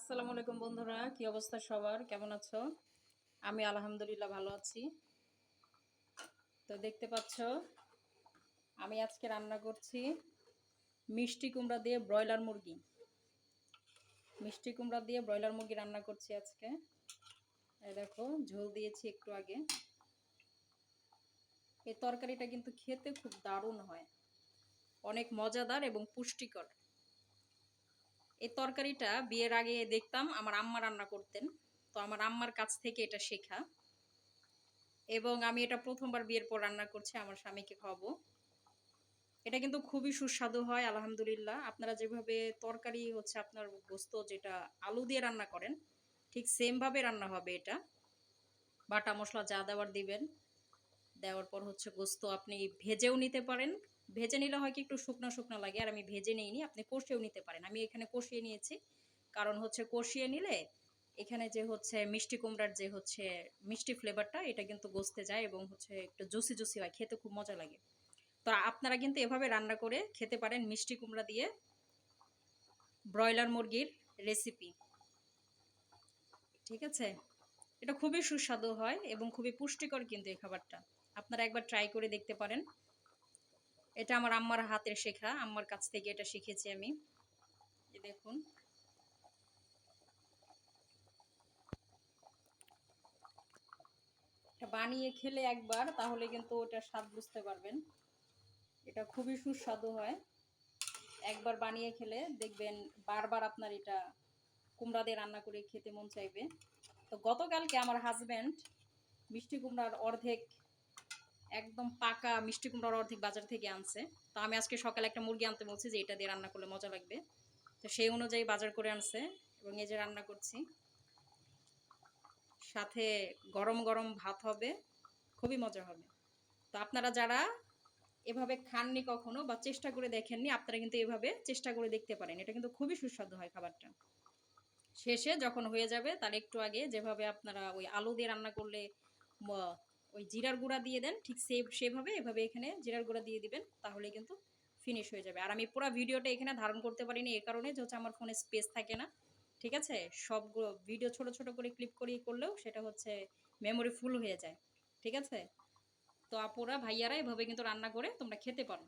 আসসালামু আলাইকুম বন্ধুরা, কি অবস্থা সবার? কেমন আছো? আমি আলহামদুলিল্লাহ ভালো আছি। তো দেখতে পাচ্ছ, আমি আজকে রান্না করছি মিষ্টি কুমড়া দিয়ে ব্রয়লার মুরগি। মিষ্টি কুমড়া দিয়ে ব্রয়লার মুরগি রান্না করছি আজকে। এই দেখো, ঝোল দিয়েছি একটু আগে। এই তরকারিটা কিন্তু খেতে খুব দারুণ হয়, অনেক মজাদার এবং পুষ্টিকর। এই তরকারিটা বিয়ের আগে দেখতাম আমার আম্মা রান্না করতেন, তো আমার আম্মার কাছ থেকে এটা শেখা। এবং আমি এটা প্রথমবার বিয়ের পর রান্না করছি, আমার স্বামীকে খাওয়াবো। এটা কিন্তু খুবই সুস্বাদু হয় আলহামদুলিল্লাহ। আপনারা যেভাবে তরকারি হচ্ছে আপনার গোস্ত যেটা আলু দিয়ে রান্না করেন, ঠিক সেম ভাবে রান্না হবে এটা। বাটা মশলা যা দেওয়ার দিবেন, দেওয়ার পর হচ্ছে গোস্ত আপনি ভেজেও নিতে পারেন। ভেজে নিলে হয় কি একটু শুকনো শুকনো লাগে, আর আমি ভেজে নিইনি, আপনি কষিয়েও নিতে পারেন। আমি এখানে কষিয়ে নিয়েছি, কারণ হচ্ছে কষিয়ে নিলে এখানে যে হচ্ছে মিষ্টি কুমড়ার যে হচ্ছে মিষ্টি ফ্লেভারটা, এটা কিন্তু গোস্তে যায় এবং হচ্ছে একটু জুসি জুসি হয়, খেতে খুব মজা লাগে। তো আপনারা কিন্তু এভাবে রান্না করে খেতে পারেন মিষ্টি কুমড়া দিয়ে ব্রয়লার মুরগির রেসিপি। ঠিক আছে, এটা খুবই সুস্বাদু হয় এবং খুবই পুষ্টিকর কিন্তু এই খাবারটা। আপনারা একবার ট্রাই করে দেখতে পারেন। এটা আমার আম্মার হাতের শেখা, আম্মার কাছ থেকে এটা শিখেছি আমি। এই দেখুন, এটা বানিয়ে খেলে একবার, তাহলে কিন্তু ওটার স্বাদ বুঝতে পারবেন। এটা খুবই সুস্বাদু হয়, একবার বানিয়ে খেলে দেখবেন বারবার আপনার এটা কুমড়া দিয়ে রান্না করে খেতে মন চাইবে। তো গতকালকে আমার হাজব্যান্ড মিষ্টি কুমড়ার অর্ধেক, একদম পাকা মিষ্টি কুমড়ার অর্ধেক বাজার থেকে আনছে। তো আমি আজকে সকালে একটা মুরগি আনতে বলছি যে এটা দিয়ে রান্না করলে মজা লাগবে। তো সেই অনুযায়ী বাজার করে আনছে এবং এই যে রান্না করছি। সাথে গরম গরম ভাত হবে, খুবই মজা হবে। তো আপনারা যারা এভাবে খাননি কখনো বা চেষ্টা করে দেখেননি, আপনারা কিন্তু এভাবে চেষ্টা করে দেখতে পারেন। এটা কিন্তু খুবই সুস্বাদু হয় খাবারটা। শেষে যখন হয়ে যাবে তার একটু আগে যেভাবে আপনারা ওই আলু দিয়ে রান্না করলে ওই জিরার গুঁড়া দিয়ে দেন, ঠিক সেভাবে এভাবে এখানে জিরার গুঁড়া দিয়ে দিবেন, তাহলে কিন্তু ফিনিশ হয়ে যাবে। আর আমি পুরো ভিডিওটা এখানে ধারণ করতে পারিনি এই কারণে যে হচ্ছে আমার ফোনে স্পেস থাকে না। ঠিক আছে, সবগুলো ভিডিও ছোট ছোট করে ক্লিপ করিয়ে করলেও সেটা হচ্ছে মেমোরি ফুল হয়ে যায়। ঠিক আছে, তো আপুরা ভাইয়ারা এভাবে কিন্তু রান্না করে তোমরা খেতে পারো।